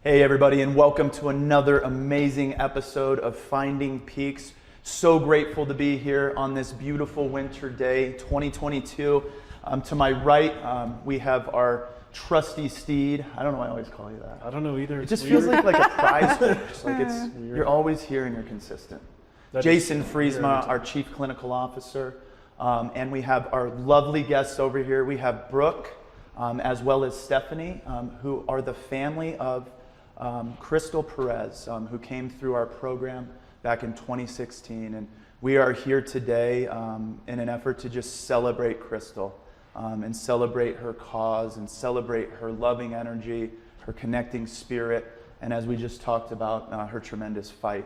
Hey everybody, and welcome to another amazing episode of Finding Peaks. So grateful to be here on this beautiful winter day, 2022. To my right, we have our trusty steed. I don't know why I always call you that. I don't know either. It just feels like a prize horse. Like you're always here and you're consistent. Jason Friesma, our Chief Clinical Officer. And we have our lovely guests over here. We have Brooke, as well as Stephanie, who are the family of Krystle Perez, who came through our program back in 2016. And we are here today in an effort to just celebrate Krystle and celebrate her cause and celebrate her loving energy, her connecting spirit, and as we just talked about, her tremendous fight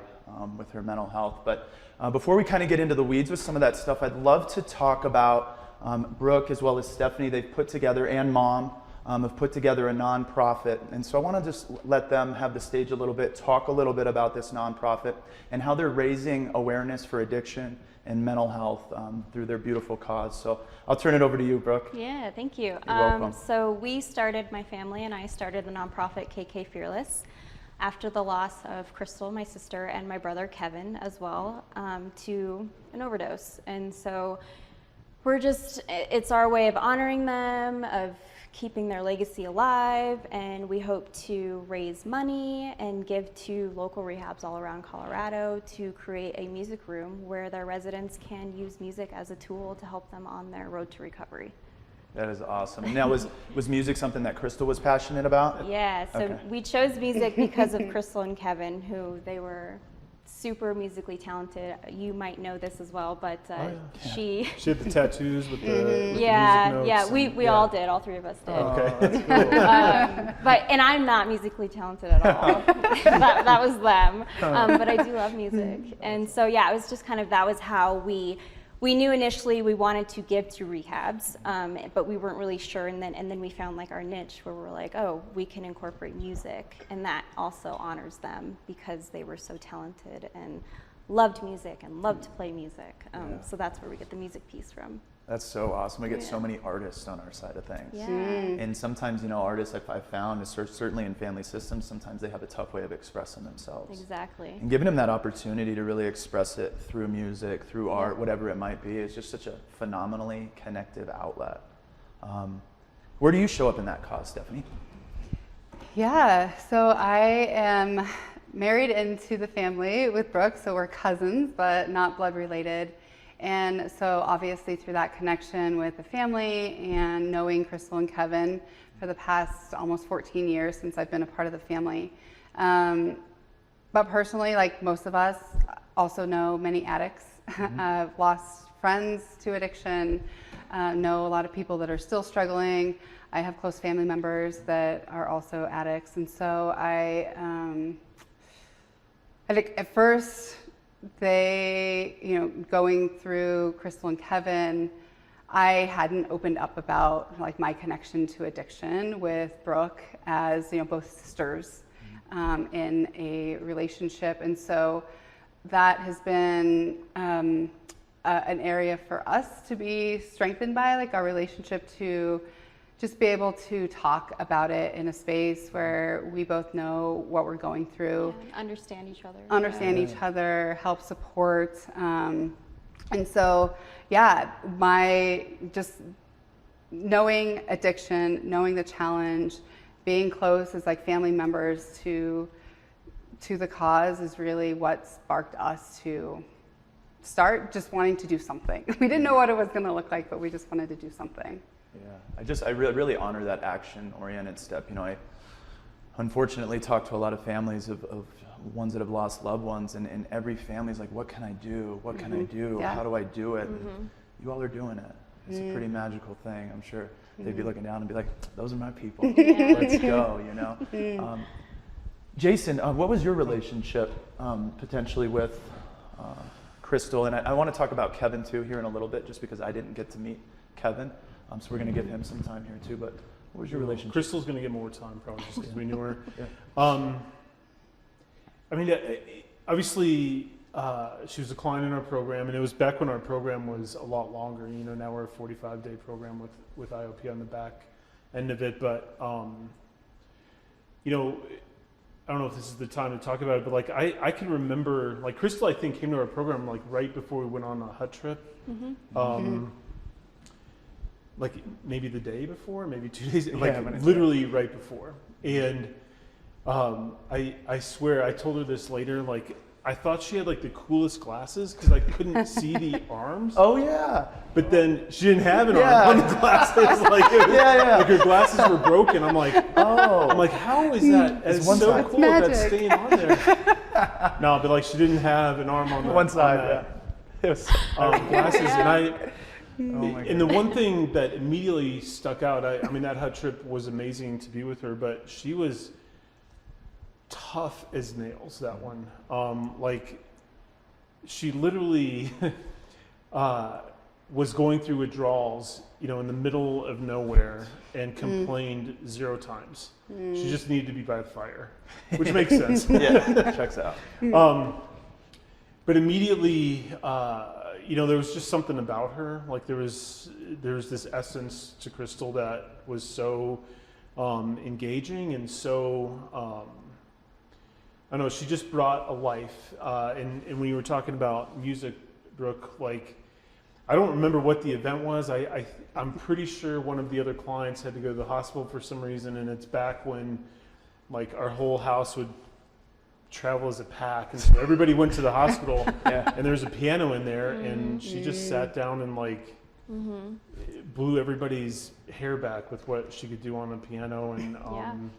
with her mental health. But before we kind of get into the weeds with some of that stuff, I'd love to talk about Brooke as well as Stephanie. They've put together, and Mom, have put together a nonprofit. And so I want to just let them have the stage a little bit, talk a little bit about this nonprofit and how they're raising awareness for addiction and mental health through their beautiful cause. So I'll turn it over to you, Brooke. Yeah, thank you. You're welcome. So my family and I started the nonprofit KK Fearless after the loss of Krystle, my sister, and my brother Kevin as well, to an overdose. And so it's our way of honoring them, of keeping their legacy alive, and we hope to raise money and give to local rehabs all around Colorado to create a music room where their residents can use music as a tool to help them on their road to recovery. That is awesome. Now, was music something that Krystle was passionate about? Yeah, so we chose music because of Krystle and Kevin, who they were super musically talented. You might know this as well, but she had the tattoos with the music notes. We all did. All three of us did. Oh, okay, that's cool. And I'm not musically talented at all. that was them. But I do love music, and so it was just that was how we knew initially we wanted to give to rehabs, but we weren't really sure, and then we found our niche where we're like, oh, we can incorporate music, and that also honors them because they were so talented and loved music and loved to play music. So that's where we get the music piece from. That's so awesome. We get so many artists on our side of things. Yeah. And sometimes, artists I've found, certainly in family systems, sometimes they have a tough way of expressing themselves. Exactly. And giving them that opportunity to really express it through music, through art, whatever it might be, is just such a phenomenally connective outlet. Where do you show up in that cause, Stephanie? Yeah, so I am married into the family with Brooke, so we're cousins, but not blood related. And so obviously through that connection with the family and knowing Krystle and Kevin for the past almost 14 years since I've been a part of the family. But personally, like most of us, also know many addicts. I've lost friends to addiction, know a lot of people that are still struggling. I have close family members that are also addicts. And so I think at first, going through Krystle and Kevin, I hadn't opened up about my connection to addiction with Brooke as both sisters in a relationship, and so that has been an area for us to be strengthened by, our relationship, to just be able to talk about it in a space where we both know what we're going through. Yeah, understand each other. Each other, help support. And so, my just knowing addiction, knowing the challenge, being close as family members to the cause is really what sparked us to start just wanting to do something. We didn't know what it was going to look like, but we just wanted to do something. Yeah, I really honor that action-oriented step. I unfortunately talk to a lot of families of ones that have lost loved ones, and every family's like, what can I do? What can I do? Yeah. How do I do it? And you all are doing it. It's a pretty magical thing. I'm sure they'd be looking down and be like, those are my people. Let's go, Jason, what was your relationship potentially with Krystle? And I want to talk about Kevin too here in a little bit, just because I didn't get to meet Kevin. So we're going to give him some time here too, but what was your relationship? Krystle's going to get more time probably just because we knew her. Obviously she was a client in our program, and it was back when our program was a lot longer. Now we're a 45-day program with IOP on the back end of it, but I don't know if this is the time to talk about it, but like I can remember, like Krystle, I think came to our program like right before we went on a hut trip. Like maybe the day before, maybe 2 days, like literally right before. And I swear, I told her this later, like I thought she had like the coolest glasses because I couldn't see the arms. Oh yeah. But then she didn't have an arm on the glasses. Like, it was, like her glasses were broken. I'm like, how is that? It's one so side. cool that's staying on there. No, but like she didn't have an arm on the one side. It was glasses, and my and the one thing that immediately stuck out. I mean, that hut trip was amazing to be with her, but she was tough as nails, that one. Like she literally was going through withdrawals, you know, in the middle of nowhere and complained 0 times. She just needed to be by the fire, which makes sense. Yeah, checks out. But immediately, you know, there was just something about her. Like there was this essence to Krystle that was so engaging and so, I don't know, she just brought a life. And when you were talking about music, Brooke, like, I don't remember what the event was. I'm pretty sure one of the other clients had to go to the hospital for some reason, and it's back when, like, our whole house would travel as a pack, and so everybody went to the hospital, and there was a piano in there, and she just sat down and, like, blew everybody's hair back with what she could do on a piano, and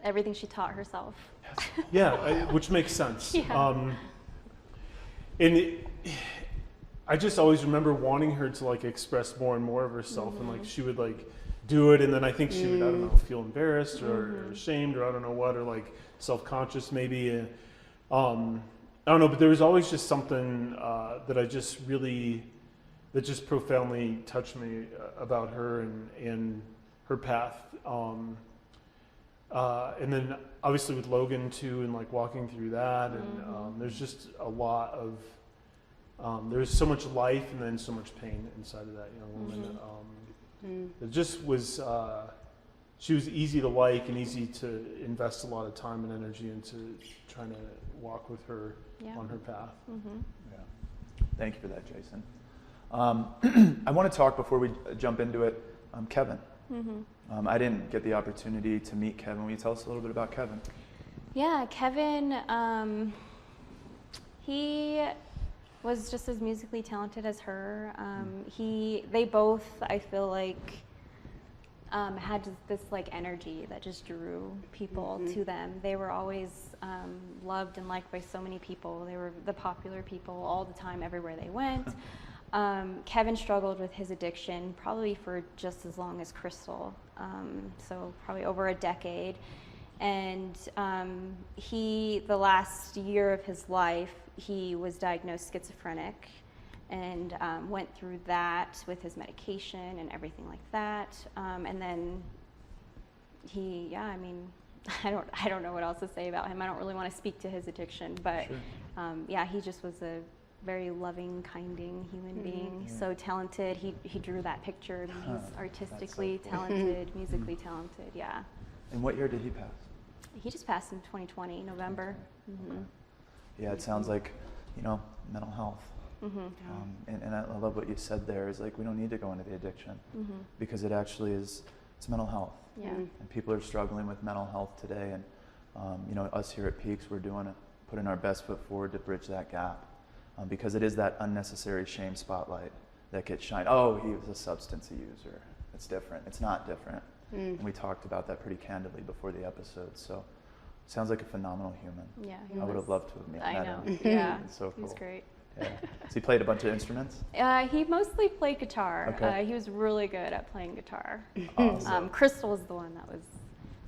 everything she taught herself. Which makes sense. I just always remember wanting her to like express more and more of herself, and like she would like do it, and then I think she would, I don't know, feel embarrassed or ashamed or I don't know what, or like self-conscious maybe. I don't know, but there was always just something that I just really, that just profoundly touched me about her and her path. And then obviously with Logan too, and like walking through that, and there's just a lot of, there's so much life and then so much pain inside of that young woman. It just was, she was easy to like and easy to invest a lot of time and energy into trying to walk with her on her path. Thank you for that, Jason. I want to talk before we jump into it, Kevin. I didn't get the opportunity to meet Kevin. Will you tell us a little bit about Kevin? Yeah, Kevin, he was just as musically talented as her. They both, I feel like, had this like energy that just drew people to them. They were always loved and liked by so many people. They were the popular people all the time, everywhere they went. Kevin struggled with his addiction probably for just as long as Krystle, so probably over a decade. And the last year of his life, he was diagnosed schizophrenic and went through that with his medication and everything like that. And then I don't know what else to say about him. I don't really want to speak to his addiction, but he just was a very loving, kinding human being. So talented. He drew that picture. He's artistically talented, musically talented. And what year did he pass? He just passed in 2020, November. Yeah, it sounds like, mental health. And I love what you said there is like, we don't need to go into the addiction because it actually is, it's mental health. And people are struggling with mental health today. And, us here at Peaks, we're putting our best foot forward to bridge that gap. Because it is that unnecessary shame spotlight that gets shined. Oh, he was a substance user. It's different. It's not different. And we talked about that pretty candidly before the episode. So, sounds like a phenomenal human. Yeah, I would have loved to have met him. Yeah, it's so cool. He's great. Yeah. So he played a bunch of instruments? He mostly played guitar. Okay. He was really good at playing guitar. Awesome. Krystle was the one that was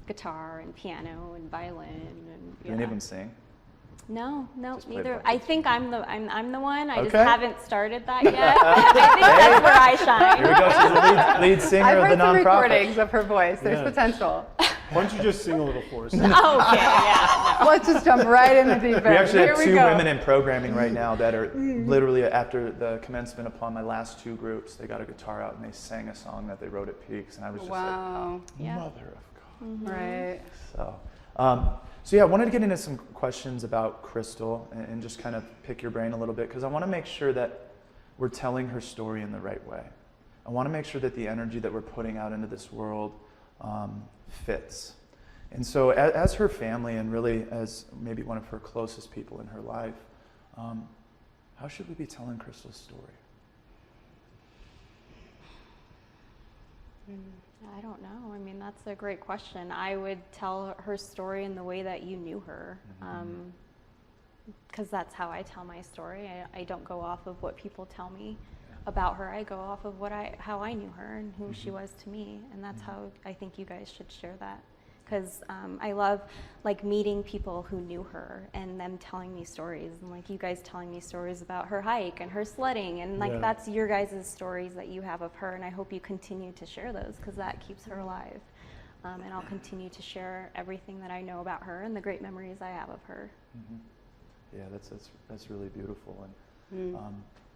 guitar and piano and violin and. Do any of them sing? No, Just play neither. a bunch I of think I'm the one. I just Okay. haven't started that yet. I think that's where I shine. Here we go. She's the lead singer I've of heard the some nonprofit. recordings of her voice. There's potential. Why don't you just sing a little for us? Okay, yeah. Let's just jump right in the deep end. We actually Here have we 2 go. women in programming right now that are literally after the commencement upon my last 2 groups, they got a guitar out and they sang a song that they wrote at Peaks, and I was just Wow. like, Yeah. mother of God. Right. So So yeah, I wanted to get into some questions about Krystle and just kind of pick your brain a little bit, because I want to make sure that we're telling her story in the right way. I want to make sure that the energy that we're putting out into this world fits. And so as her family, and really as maybe one of her closest people in her life, how should we be telling Krystle's story? I don't know. I mean, that's a great question. I would tell her story in the way that you knew her, because that's how I tell my story. I don't go off of what people tell me about her. I go off of how I knew her and who she was to me, and that's how I think you guys should share that. Because I love like meeting people who knew her and them telling me stories, and like you guys telling me stories about her hike and her sledding, and like that's your guys' stories that you have of her, and I hope you continue to share those, because that keeps her alive. And I'll continue to share everything that I know about her and the great memories I have of her. Yeah, that's really beautiful, and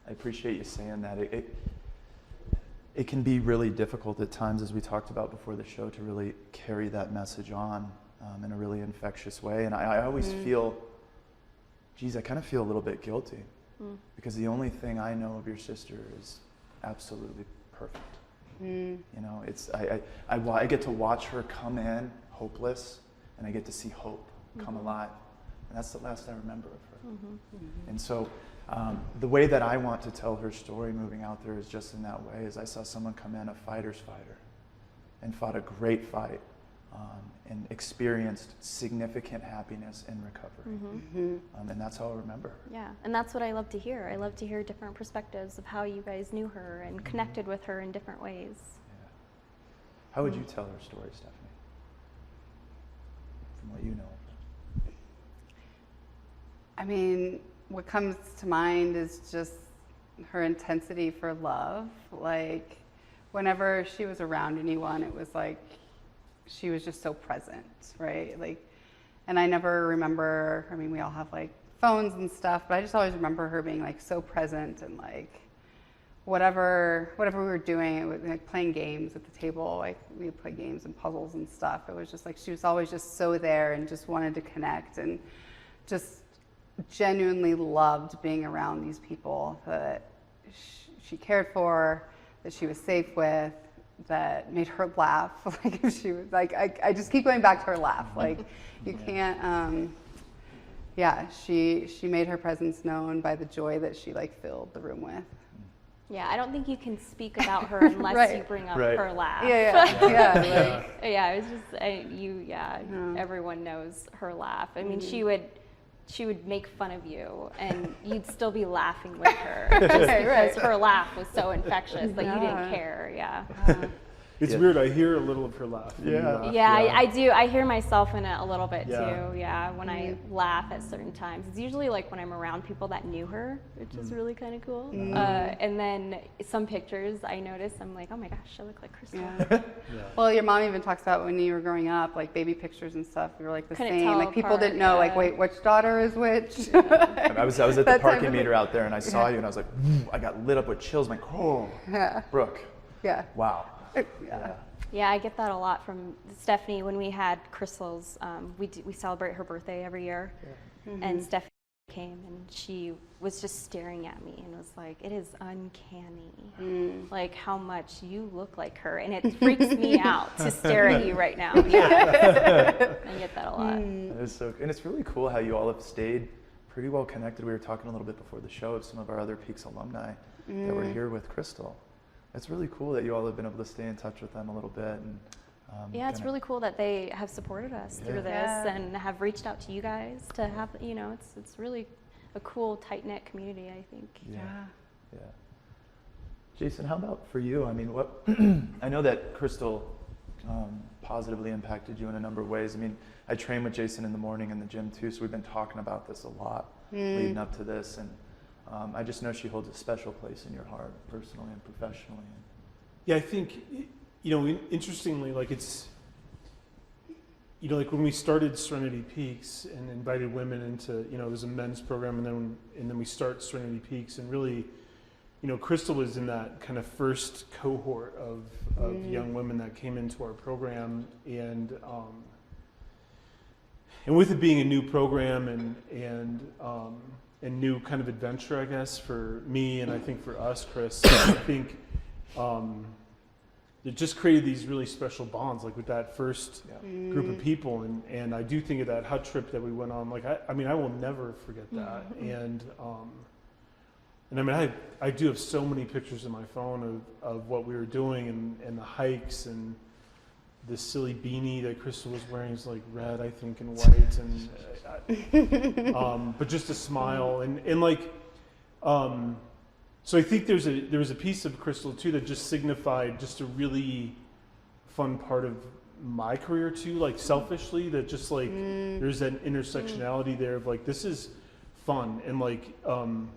I appreciate you saying that. It can be really difficult at times, as we talked about before the show, to really carry that message on in a really infectious way. And I always feel, geez, I kind of feel a little bit guilty, because the only thing I know of your sister is absolutely perfect. You know, it's I get to watch her come in hopeless, and I get to see hope come alive, and that's the last I remember of her. And so the way that I want to tell her story moving out there is just in that way. Is I saw someone come in, a fighter's fighter, and fought a great fight, and experienced significant happiness in recovery. And that's how I remember her. Yeah, and that's what I love to hear. I love to hear different perspectives of how you guys knew her and connected with her in different ways. Yeah. How would you tell her story, Stephanie, from what you know of her? I mean, what comes to mind is just her intensity for love. Like, whenever she was around anyone, it was like she was just so present, right? Like, and I never remember, I mean, we all have like phones and stuff, but I just always remember her being like so present, and like whatever we were doing, it was like playing games at the table, like we would play games and puzzles and stuff. It was just like she was always just so there and just wanted to connect, and just genuinely loved being around these people that she cared for, that she was safe with, that made her laugh. Like, if she was like, I just keep going back to her laugh. Like, you can't, she made her presence known by the joy that she like filled the room with. Yeah, I don't think you can speak about her unless you bring up her laugh. Yeah. Yeah, it was just everyone knows her laugh. I mean, she would make fun of you, and you'd still be laughing with her, just because her laugh was so infectious that you didn't care. It's weird. I hear a little of her laugh. I do. I hear myself in it a little bit too. Yeah, when I laugh at certain times, it's usually like when I'm around people that knew her, which is really kind of cool. And then some pictures I notice, I'm like, oh my gosh, I look like Krystle. Well, your mom even talks about when you were growing up, like baby pictures and stuff. You were like the Couldn't same. tell Like people apart, didn't know, like, wait, which daughter is which? I was at the parking meter out there, and I saw you, and I was like, I got lit up with chills. I'm like, oh, Brooke. Yeah. Wow. Yeah, I get that a lot from Stephanie. When we had Krystle's, we celebrate her birthday every year, and Stephanie came and she was just staring at me and was like, "It is uncanny, like how much you look like her," and it freaks me out to stare at you right now. Yeah, I get that a lot. That is so, and it's really cool how you all have stayed pretty well connected. We were talking a little bit before the show of some of our other Peaks alumni that were here with Krystle. It's really cool that you all have been able to stay in touch with them a little bit. And it's really cool that they have supported us through this and have reached out to you guys to have, it's really a cool, tight-knit community, I think. Yeah. Jason, how about for you? I mean, what I know that Krystle positively impacted you in a number of ways. I mean, I train with Jason in the morning in the gym too, so we've been talking about this a lot leading up to this, and I just know she holds a special place in your heart, personally and professionally. Yeah, I think, interestingly, like it's, like when we started Serenity Peaks and invited women into, it was a men's program, and then we start Serenity Peaks, and really, Krystle was in that kind of first cohort of young women that came into our program, and with it being a new program and new kind of adventure, I guess, for me and I think for us, Chris, I think it just created these really special bonds, like with that first group of people. And I do think of that hut trip that we went on. Like, I mean, I will never forget that. And I mean, I do have so many pictures in my phone of what we were doing and the hikes and this silly beanie that Krystle was wearing is like red, I think, and white, and but just a smile and like, so I think there was a piece of Krystle too that just signified just a really fun part of my career too, like selfishly, that just like there's that intersectionality there of like this is fun and like, and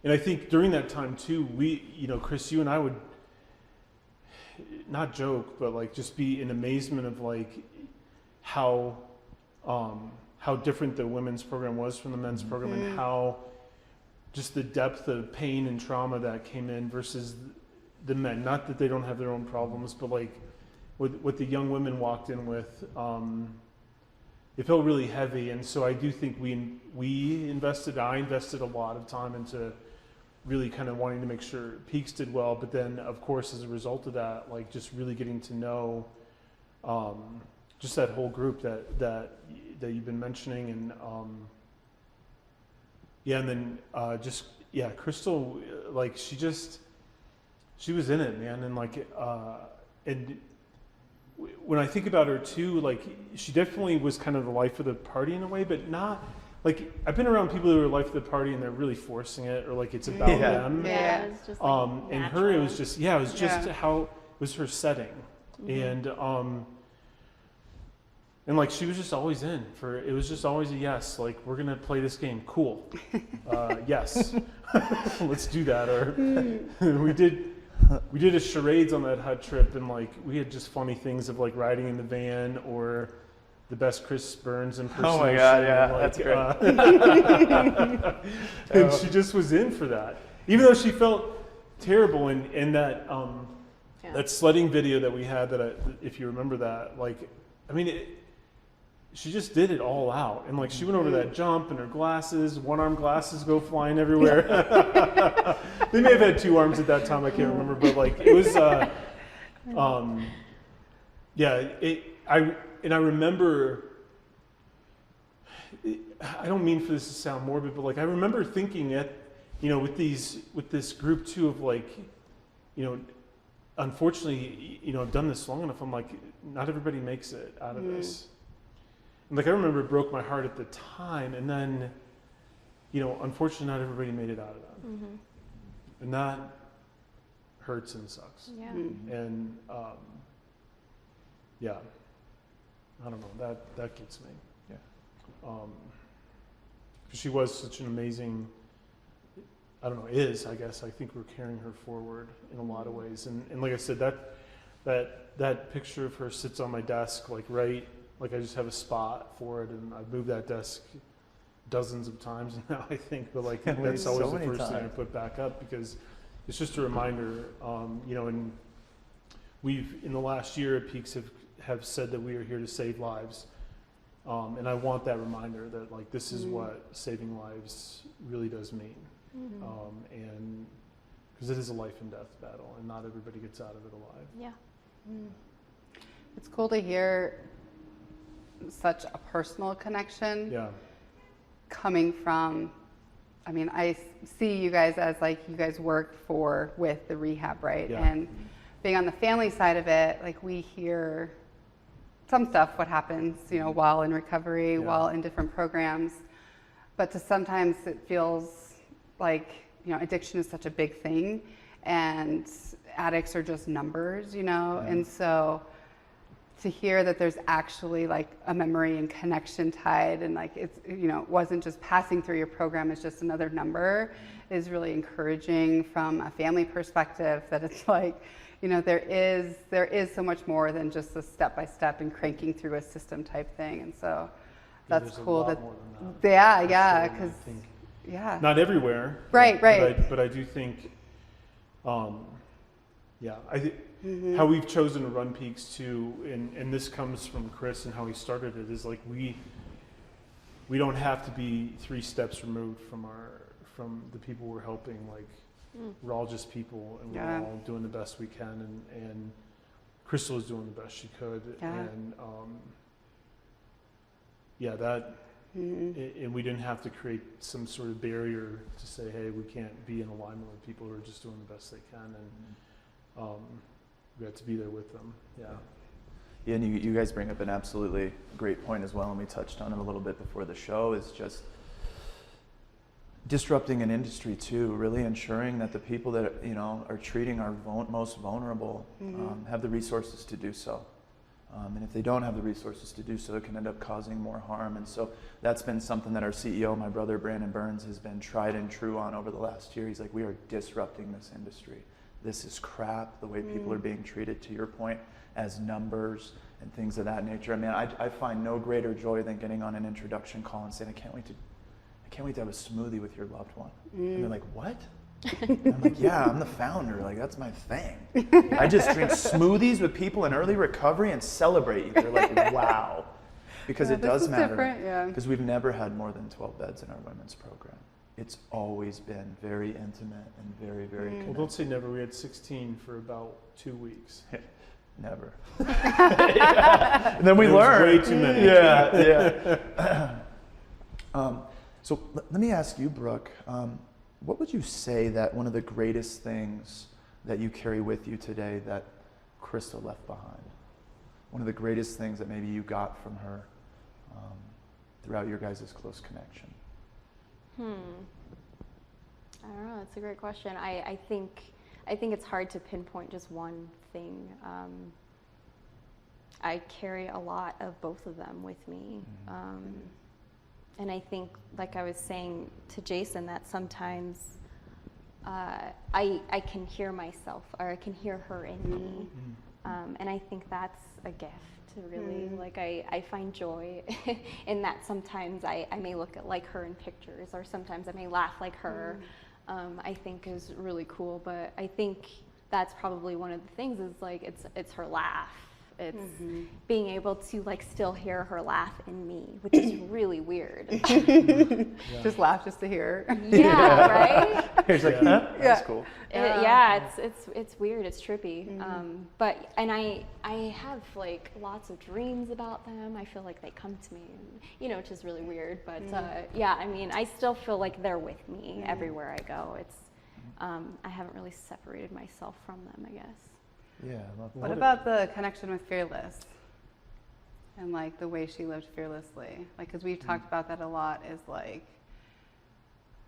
I think during that time too, we, you know, Chris, you and I would not joke, but like just be in amazement of like how different the women's program was from the men's program, and how just the depth of pain and trauma that came in versus the men. Not that they don't have their own problems, but like what the young women walked in with, it felt really heavy. And so I do think I invested a lot of time into really kind of wanting to make sure Peaks did well, but then of course as a result of that, like just really getting to know just that whole group that you've been mentioning, and and then Krystle, like she was in it, man, and like and when I think about her too, like she definitely was kind of the life of the party in a way, but not. Like, I've been around people who are life of the party and they're really forcing it, or like it's about them. Yeah, it was just like and her, it was just, how it was her setting. And like she was just always in for, it was just always a yes, like we're going to play this game. Cool. Yes. Let's do that. Or we did a charades on that hut trip, and like we had just funny things of like riding in the van, or the best Chris Burns impersonation. Oh my God, yeah, like, that's great. And she just was in for that, even though she felt terrible. And that that sledding video that we had, if you remember that, like, I mean, she just did it all out. And like she went over that jump, and her glasses, one-arm glasses go flying everywhere. They may have had two arms at that time, I can't remember, but like it was, I remember, I don't mean for this to sound morbid, but like I remember thinking with this group too of like, unfortunately, I've done this long enough. I'm like, not everybody makes it out of this. And like I remember it broke my heart at the time, and then, unfortunately, not everybody made it out of that, and that hurts and sucks. Yeah. And I don't know, that gets me. Yeah. Because she was such an amazing, I guess, I think we're carrying her forward in a lot of ways. And like I said, that picture of her sits on my desk, like I just have a spot for it, and I've moved that desk dozens of times now, I think, but like that's always the first thing I put back up, because it's just a reminder, and we've, in the last year at Peaks, have said that we are here to save lives, and I want that reminder that like this is what saving lives really does mean, and because it is a life and death battle, and not everybody gets out of it alive. Yeah. It's cool to hear such a personal connection coming from, I mean, I see you guys as like you guys work with the rehab, right? And being on the family side of it, like we hear some stuff, what happens, while in recovery, while in different programs. But sometimes it feels like, addiction is such a big thing, and addicts are just numbers, and so to hear that there's actually like a memory and connection tied, and like it's, it wasn't just passing through your program, it's just another number, is really encouraging from a family perspective, that it's like, there is so much more than just a step-by-step and cranking through a system type thing. And so that's cool that, because not everywhere, right. But I do think, how we've chosen to run Peaks too, and this comes from Chris and how he started it, is like we we don't have to be 3 steps removed from the people we're helping. Like, we're all just people, and we're all doing the best we can, and Krystle was doing the best she could, and and we didn't have to create some sort of barrier to say, hey, we can't be in alignment with people who are just doing the best they can, and we had to be there with them. Yeah, and you guys bring up an absolutely great point as well, and we touched on it a little bit before the show, is just disrupting an industry too, really ensuring that the people that are treating our most vulnerable have the resources to do so. And if they don't have the resources to do so, it can end up causing more harm. And so that's been something that our CEO, my brother Brandon Burns, has been tried and true on over the last year. He's like, we are disrupting this industry. This is crap, the way people are being treated, to your point, as numbers and things of that nature. I mean, I find no greater joy than getting on an introduction call and saying, I can't wait to have a smoothie with your loved one. And they're like, what? And I'm like, yeah, I'm the founder. Like, that's my thing. I just drink smoothies with people in early recovery and celebrate you. They're like, wow. Because it does matter. Because we've never had more than 12 beds in our women's program. It's always been very intimate and very, very connected. Well, don't say never. We had 16 for about 2 weeks. Never. And then we learned. Way too many. Yeah. So let me ask you, Brooke, what would you say that one of the greatest things that you carry with you today that Krystle left behind? One of the greatest things that maybe you got from her throughout your guys' close connection? I don't know. That's a great question. I think it's hard to pinpoint just one thing. I carry a lot of both of them with me. And I think, like I was saying to Jason, that sometimes I can hear myself, or I can hear her in me. And I think that's a gift, really. Like, I find joy in that. Sometimes I may look at like her in pictures, or sometimes I may laugh like her. I think is really cool. But I think that's probably one of the things, is like, it's her laugh. It's being able to like still hear her laugh in me, which is really weird. Just laugh just to hear. Yeah, right? He's like, huh? That's cool. It's weird. It's trippy. But I have like lots of dreams about them. I feel like they come to me, and, which is really weird. But I mean, I still feel like they're with me everywhere I go. It's I haven't really separated myself from them, I guess. Yeah, I love that. What about the connection with Fearless and like the way she lived fearlessly? Like, because we've talked about that a lot, is like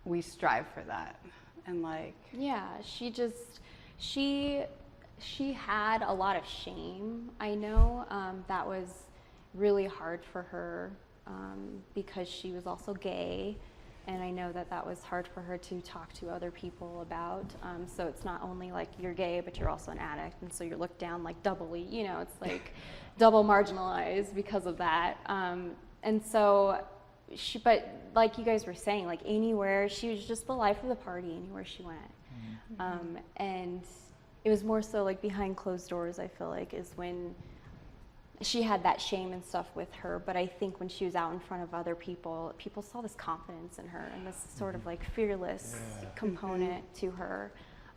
we strive for that, and like she had a lot of shame. I know that was really hard for her because she was also gay. And I know that was hard for her to talk to other people about. So it's not only like you're gay, but you're also an addict. And so you're looked down like doubly, it's like double marginalized because of that. And so but like you guys were saying, like anywhere, she was just the life of the party anywhere she went. And it was more so like behind closed doors, I feel like, is when she had that shame and stuff with her. But I think when she was out in front of other people, people saw this confidence in her and this sort of like fearless component to her.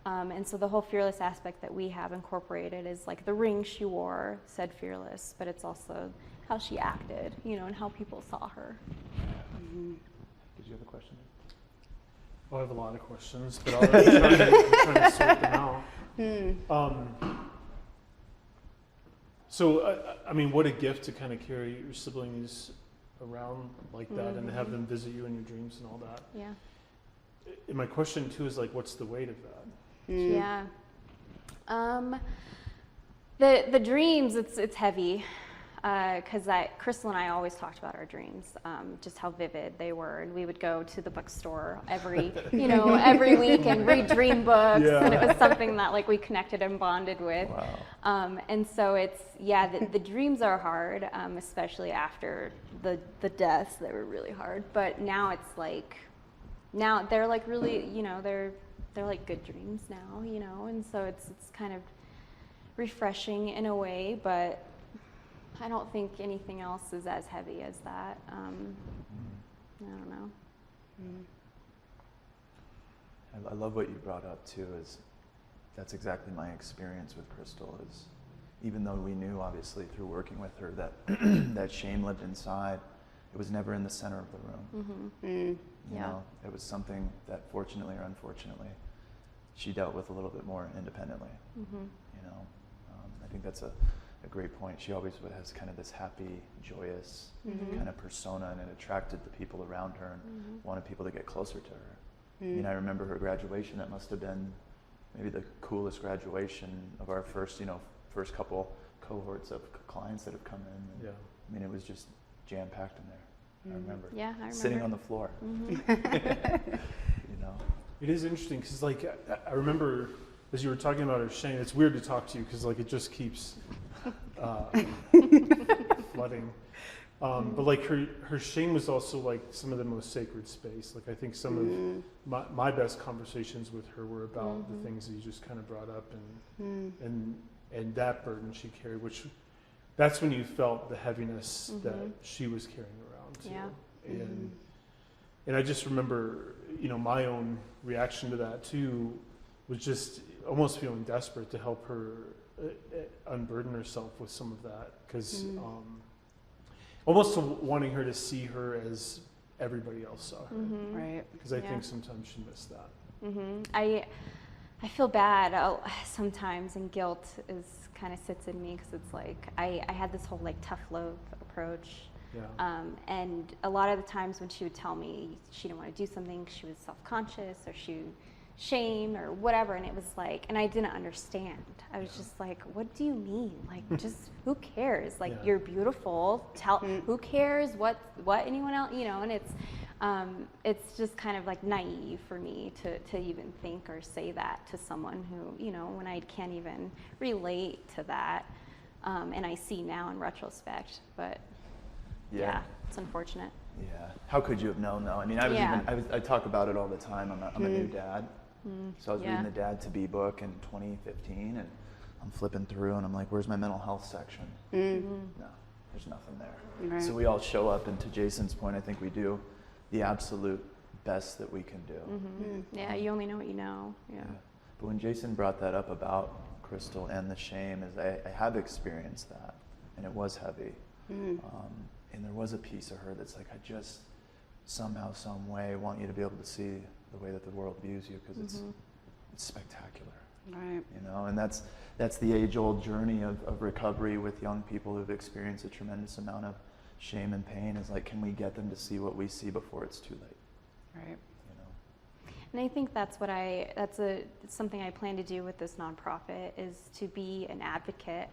And so the whole fearless aspect that we have incorporated is like the ring she wore said fearless, but it's also how she acted, and how people saw her. Did you have a question? Well, I have a lot of questions, but I'm trying to sort them out. So, I mean, what a gift to kind of carry your siblings around like that and have them visit you in your dreams and all that. Yeah. And my question too is like, what's the weight of that? Yeah. The dreams, it's heavy. Because Krystle and I always talked about our dreams, just how vivid they were, and we would go to the bookstore every week and read dream books, and it was something that like we connected and bonded with. Wow. And so it's the dreams are hard, especially after the deaths. They were really hard, but now it's like they're like really they're like good dreams now, and so it's kind of refreshing in a way, but I don't think anything else is as heavy as that. I don't know. I love what you brought up too, is that's exactly my experience with Krystle, is even though we knew obviously through working with her that that shame lived inside, it was never in the center of the room. You know, it was something that fortunately or unfortunately she dealt with a little bit more independently. You know, I think that's a great point. She always has kind of this happy, joyous kind of persona, and it attracted the people around her and wanted people to get closer to her. I mean, I remember her graduation. That must have been maybe the coolest graduation of our first, you know, first couple cohorts of clients that have come in. And, I mean, it was just jam-packed in there. I remember. Yeah, I remember. Sitting on the floor. You know. It is interesting because, like, I remember as you were talking about her shame. It's weird to talk to you because, like, it just keeps flooding. But like her shame was also like some of the most sacred space. Like I think some of my best conversations with her were about the things that you just kind of brought up and that burden she carried, which that's when you felt the heaviness that she was carrying around too. Yeah. And I just remember, you know, my own reaction to that too was just almost feeling desperate to help her unburden herself with some of that, because almost wanting her to see her as everybody else saw her, Right. because I think sometimes she missed that. I feel bad sometimes, and guilt kind of sits in me, because it's like I had this whole like tough love approach. And a lot of the times when she would tell me she didn't want to do something, she was self-conscious or she shame or whatever, and it was like, and I didn't understand. I was just like, what do you mean? Like, just who cares? Like, you're beautiful. Who cares what anyone else, you know? And it's just kind of like naive for me to even think or say that to someone who, you know, when I can't even relate to that, and I see now in retrospect. But yeah, it's unfortunate. Yeah. How could you have known though? I mean, I talk about it all the time. I'm a new dad. So I was reading the Dad to Be book in 2015, and I'm flipping through and I'm like, where's my mental health section? No, there's nothing there. Right. So we all show up, and to Jason's point, I think we do the absolute best that we can do. Yeah, you only know what you know. Yeah. But when Jason brought that up about Krystle and the shame, is I have experienced that, and it was heavy. And there was a piece of her that's like, I just somehow, some way want you to be able to see the way that the world views you, because it's spectacular. Right. You know, and that's the age-old journey of recovery with young people who've experienced a tremendous amount of shame and pain, is like, can we get them to see what we see before it's too late? Right. You know? And I think that's something I plan to do with this nonprofit, is to be an advocate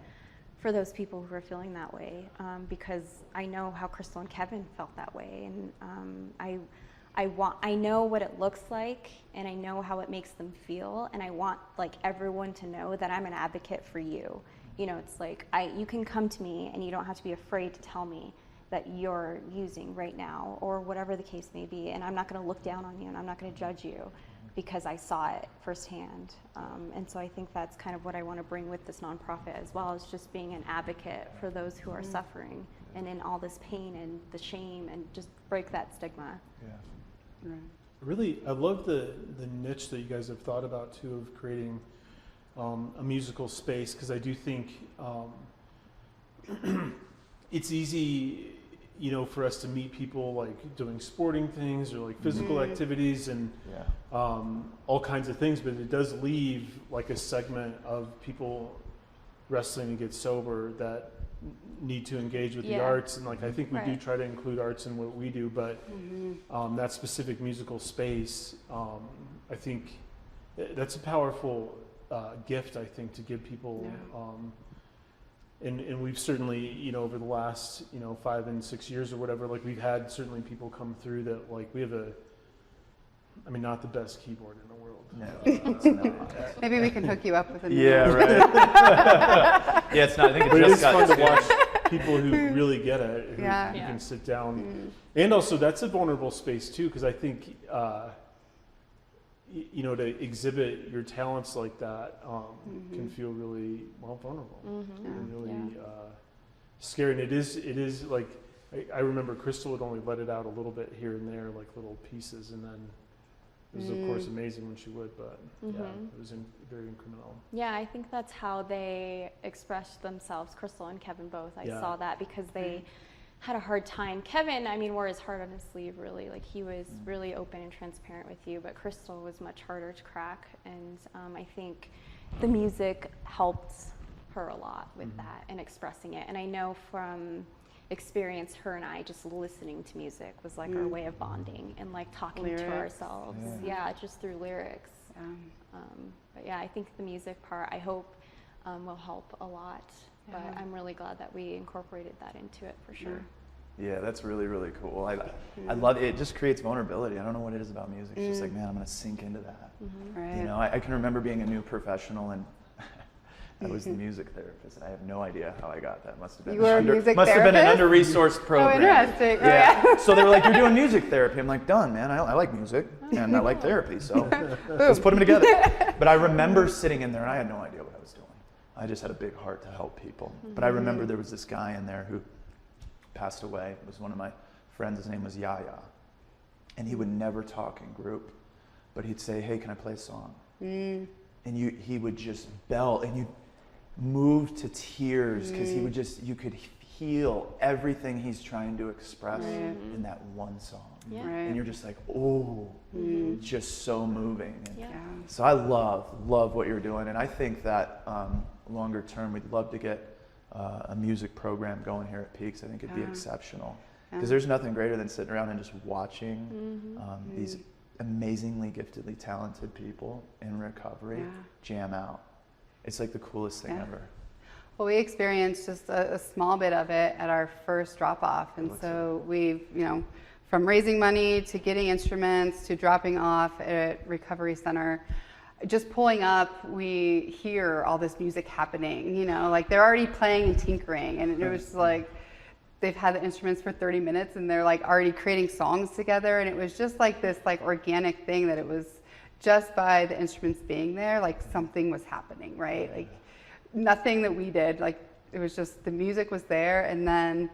for those people who are feeling that way, because I know how Krystle and Kevin felt that way, and I know what it looks like, and I know how it makes them feel, and I want like everyone to know that I'm an advocate for you. You know, it's like you can come to me, and you don't have to be afraid to tell me that you're using right now, or whatever the case may be, and I'm not going to look down on you, and I'm not going to judge you, because I saw it firsthand. And so I think that's kind of what I want to bring with this nonprofit as well, is just being an advocate for those who are suffering and in all this pain and the shame, and just break that stigma. Right. Really, I love the niche that you guys have thought about too, of creating a musical space, because I do think it's easy, you know, for us to meet people like doing sporting things or like physical activities and all kinds of things, but it does leave like a segment of people wrestling to get sober that need to engage with the arts, and like I think we do try to include arts in what we do, but that specific musical space, I think that's a powerful gift, I think, to give people. And we've certainly, you know, over the last, you know, 5 and 6 years or whatever, like we've had certainly people come through that, like, we have not the best keyboard in the world. No, it's not. Maybe we can hook you up with a new Yeah, one. right. It's not. I think But it it just is got fun to watch people who really get it, who you can sit down. And also, that's a vulnerable space too, because I think, you know, to exhibit your talents like that can feel really, well, vulnerable and really scary. And it is like, I remember Krystle would only let it out a little bit here and there, like little pieces, and then it was, of course, amazing when she would, but yeah, it was very incremental. Yeah, I think that's how they expressed themselves, Krystle and Kevin both. I saw that because they had a hard time. Kevin, I mean, wore his heart on his sleeve, really. Like, he was really open and transparent with you, but Krystle was much harder to crack, and I think the music helped her a lot with that and expressing it. And I know from experience, her and I just listening to music was like our way of bonding and like talking to ourselves. Yeah, just through lyrics. But yeah, I think the music part, I hope will help a lot. But I'm really glad that we incorporated that into it for sure. Yeah, that's really, really cool. I love it. It just creates vulnerability. I don't know what it is about music. It's just like, man, I'm going to sink into that. Right. You know, I can remember being a new professional, and I was the music therapist, and I have no idea how I got that. Must have been You were a music must have been an therapist? under-resourced program. Oh, interesting. Yeah. So they were like, "You're doing music therapy." I'm like, "Done, man. I like music and I like therapy, so let's put them together." But I remember sitting in there, and I had no idea what I was doing. I just had a big heart to help people. But I remember there was this guy in there who passed away. It was one of my friends. His name was Yaya, and he would never talk in group, but he'd say, "Hey, can I play a song?" And he would just belt, and you moved to tears because he would just, you could feel everything he's trying to express in that one song. Yeah. And you're just like, oh, just so moving. And so I love what you're doing. And I think that longer term, we'd love to get a music program going here at Peaks. I think it'd be exceptional. Because there's nothing greater than sitting around and just watching these amazingly giftedly talented people in recovery jam out. It's like the coolest thing ever. Well, we experienced just a small bit of it at our first drop-off. And so we've, you know, from raising money to getting instruments to dropping off at Recovery Center, just pulling up, we hear all this music happening, you know, like they're already playing and tinkering. And it was like, they've had the instruments for 30 minutes and they're like already creating songs together. And it was just like this like organic thing that it was just by the instruments being there, like something was happening, right? Like nothing that we did, like it was just the music was there and then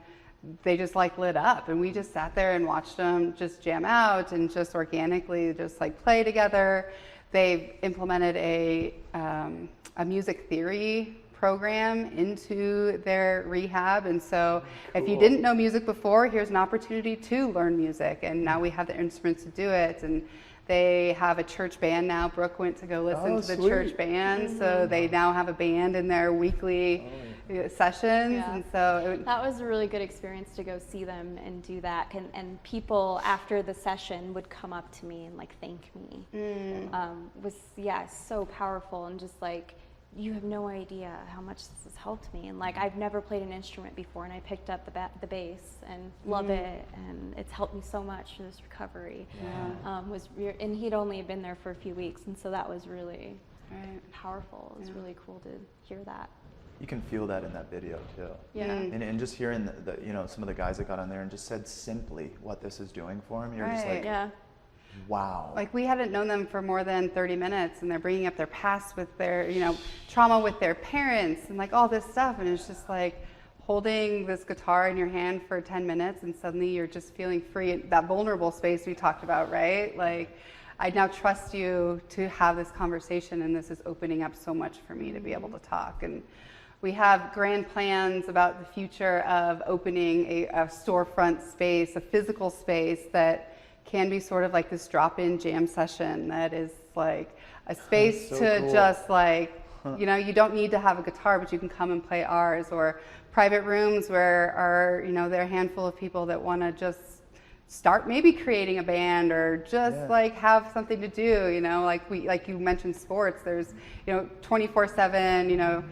they just like lit up and we just sat there and watched them just jam out and just organically just like play together. They've implemented a music theory program into their rehab, and so if you didn't know music before, here's an opportunity to learn music, and now we have the instruments to do it. And they have a church band now. Brooke went to go listen to the church band, so they now have a band in their weekly sessions. And so that was a really good experience to go see them and do that. And people after the session would come up to me and like thank me. Was so powerful, and just like, you have no idea how much this has helped me. And like, I've never played an instrument before, and I picked up the bass and love it, and it's helped me so much in this recovery. And he'd only been there for a few weeks, and so that was really powerful. It was really cool to hear that. You can feel that in that video too. And just hearing the you know, some of the guys that got on there and just said simply what this is doing for him, you're just like, wow. Like, we hadn't known them for more than 30 minutes and they're bringing up their past with their, you know, trauma with their parents and like all this stuff. And it's just like holding this guitar in your hand for 10 minutes and suddenly you're just feeling free. That vulnerable space we talked about, right? Like, I now trust you to have this conversation, and this is opening up so much for me to be able to talk. And we have grand plans about the future of opening a storefront space, a physical space that can be sort of like this drop-in jam session that is like a space to just like, you know, you don't need to have a guitar, but you can come and play ours, or private rooms where you know, there are a handful of people that want to just start maybe creating a band or just like have something to do, you know, like you mentioned sports, there's, you know, 24/7, you know,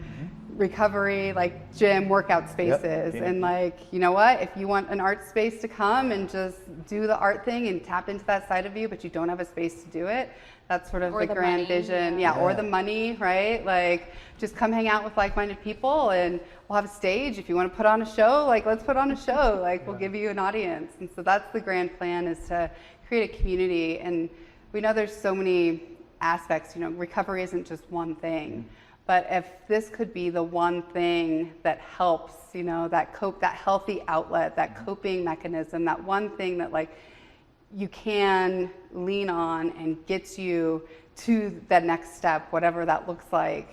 recovery, like gym workout spaces. And like, you know what, if you want an art space to come and just do the art thing and tap into that side of you, but you don't have a space to do it, that's sort of the grand money, vision. Or the money, right? Like, just come hang out with like-minded people, and we'll have a stage. If you want to put on a show, like, let's put on a show. Like, we'll give you an audience. And so that's the grand plan, is to create a community. And we know there's so many aspects, you know, recovery isn't just one thing. But if this could be the one thing that helps, you know, that healthy outlet, that coping mechanism, that one thing that like you can lean on and gets you to the next step, whatever that looks like,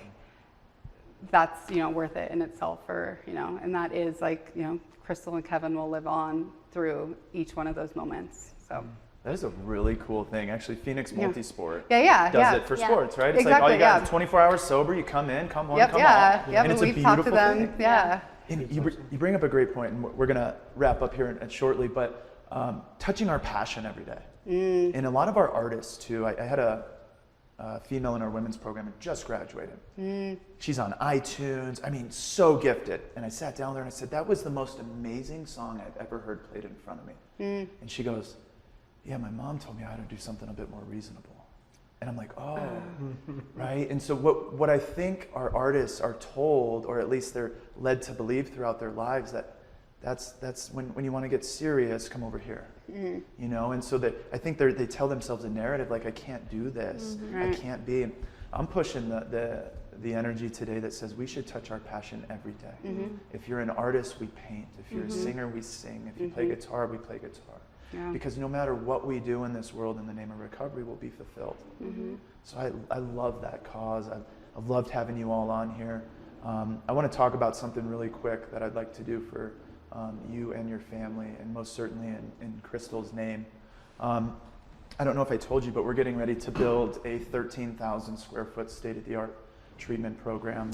that's, you know, worth it in itself for, you know, and that is like, you know, Krystle and Kevin will live on through each one of those moments. So. That is a really cool thing. Actually, Phoenix Multisport does it for sports, right? It's exactly, like all you got is 24 hours sober, you come in, come on, come off. And it's a we've talked to beautiful them. thing. Yeah. And you bring up a great point, and we're going to wrap up here shortly, but touching our passion every day. And a lot of our artists, too. I had a female in our women's program who just graduated. She's on iTunes. I mean, so gifted. And I sat down there and I said, that was the most amazing song I've ever heard played in front of me. And she goes, yeah, my mom told me I had to do something a bit more reasonable. And I'm like, oh, right? And so what I think our artists are told, or at least they're led to believe throughout their lives, that's when you want to get serious, come over here. You know, and so that I think they tell themselves a narrative like, I can't do this, I can't be. And I'm pushing the energy today that says we should touch our passion every day. If you're an artist, we paint. If you're a singer, we sing. If you play guitar, we play guitar. Because no matter what we do in this world in the name of recovery, we'll be fulfilled. So I love that cause. I've loved having you all on here. I want to talk about something really quick that I'd like to do for you and your family, and most certainly in Krystle's name. I don't know if I told you, but we're getting ready to build a 13,000 square foot state-of-the-art treatment program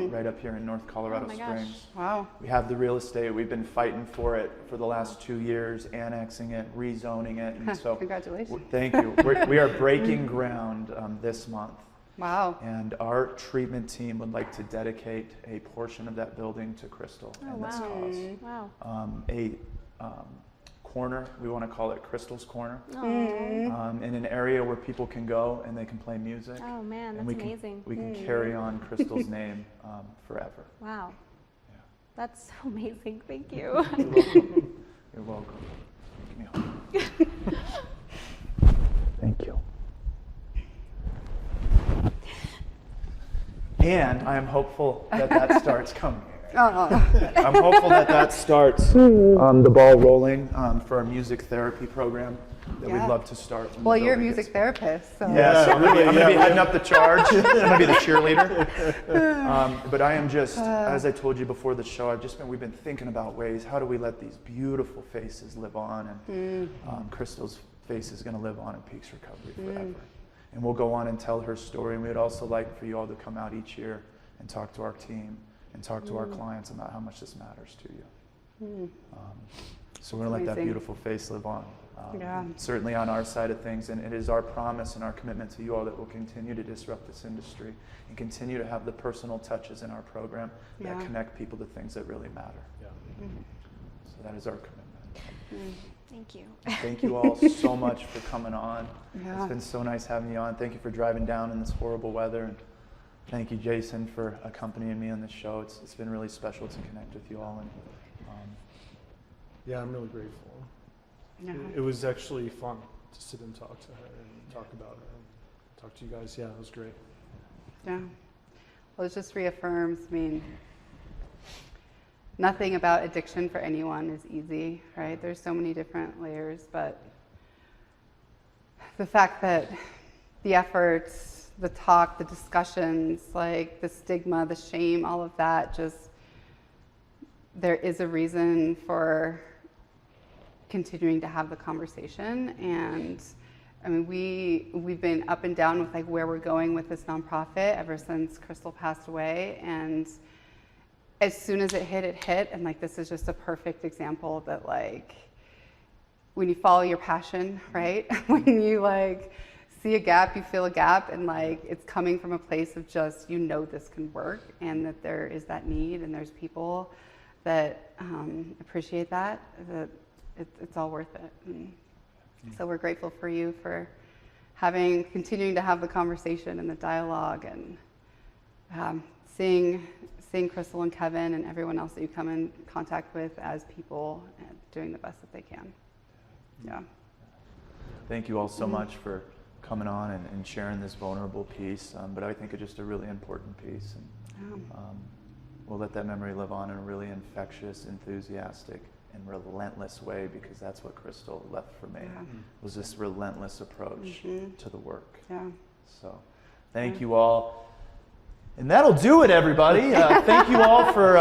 right up here in North Colorado Springs. Wow. We have the real estate. We've been fighting for it for the last 2 years, annexing it, rezoning it. And so, congratulations. Thank you. We are breaking ground this month. Wow. And our treatment team would like to dedicate a portion of that building to Krystle and this cause. Wow. A corner, we want to call it Krystle's Corner, in an area where people can go and they can play music. Oh man, and that's amazing. We can carry on Krystle's name forever. Wow. Yeah. That's so amazing. Thank you. You're welcome. You're welcome. Give me a hug. Thank you. And I am hopeful that starts coming. I'm hopeful that starts the ball rolling for our music therapy program that we'd love to start. Well, you're a music therapist, so. Yeah, so I'm going to be heading up the charge. I'm going to be the cheerleader. But I am just, as I told you before the show, we've been thinking about ways, how do we let these beautiful faces live on? And Krystle's face is going to live on in Peaks Recovery forever. And we'll go on and tell her story. And we'd also like for you all to come out each year and talk to our team and talk to our clients about how much this matters to you. So we're going to let that beautiful face live on. Certainly on our side of things. And it is our promise and our commitment to you all that we'll continue to disrupt this industry and continue to have the personal touches in our program that connect people to things that really matter. So that is our commitment. Thank you. Thank you all so much for coming on. It's been so nice having you on. Thank you for driving down in this horrible weather. And thank you, Jason, for accompanying me on this show. It's been really special to connect with you all. And yeah, I'm really grateful. It was actually fun to sit and talk to her and talk about her and talk to you guys. Yeah, it was great. Yeah. Well, it just reaffirms, nothing about addiction for anyone is easy, right? There's so many different layers, but the fact that the efforts, the talk, the discussions, like the stigma, the shame, all of that, just, there is a reason for continuing to have the conversation. And I mean, we've been up and down with like where we're going with this nonprofit ever since Krystle passed away. And as soon as it hit, and like this is just a perfect example that like when you follow your passion, right? When you like see a gap, you feel a gap, and like it's coming from a place of just, you know, this can work, and that there is that need, and there's people that appreciate that it's all worth it. And so we're grateful for you for continuing to have the conversation and the dialogue, and seeing Krystle and Kevin and everyone else that you come in contact with as people and doing the best that they can. Yeah. Thank you all so much for coming on and sharing this vulnerable piece. But I think it's just a really important piece. And we'll let that memory live on in a really infectious, enthusiastic, and relentless way, because that's what Krystle left for me, was this relentless approach to the work. So thank you all. And that'll do it, everybody. Thank you all for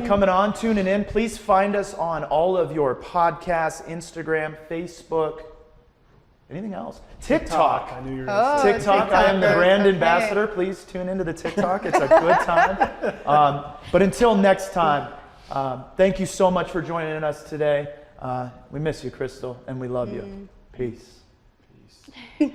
coming on, tuning in. Please find us on all of your podcasts, Instagram, Facebook, anything else? TikTok. I knew you were going to say TikTok. I am the brand Okay. ambassador. Please tune into the TikTok. It's a good time. But until next time, thank you so much for joining us today. We miss you, Krystle, and we love you. Peace. Peace.